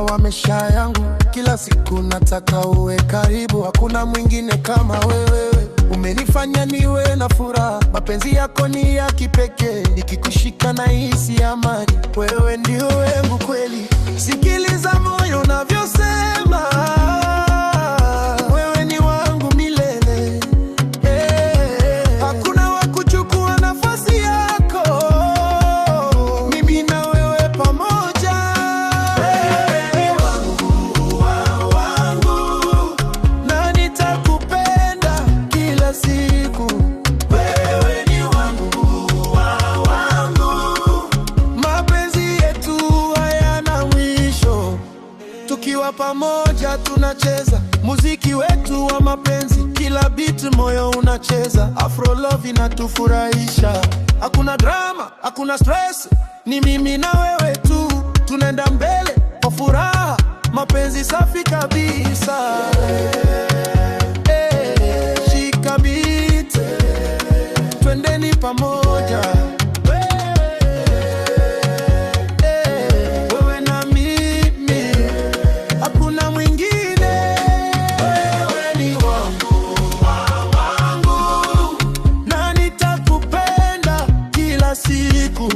mwanga wa maisha yangu. Kila siku nataka uwe karibu, hakuna mwingine kama wewe. Umenifanya niwe na furaha, mapenzi yako ni ya kipekee. Nikikushika nahisi amani, wewe ndio wangu kweli. Sikiliza moyo unavyosema, wewe ni wangu milele. Hakuna wa kuchukua nafasi yako, mimi na wewe pamoja. Wewe ni wangu, wangu, na nitakupenda kila siku. Wewe ni wangu, wangu, mapenzi yetu hayana mwisho. Tukiwa pamoja tunacheza muziki wetu wa mapenzi, kila beat moyo unacheza. Afro love inatufurahisha, hakuna drama, hakuna stress, ni mimi na wewe tu. Tunaenda mbele kwa furaha, mapenzi safi kabisa. Shika beat, twendeni pamoja. Wewe na mimi, hakuna mwingine. Wewe ni wangu, wangu, na nitakupenda kila siku.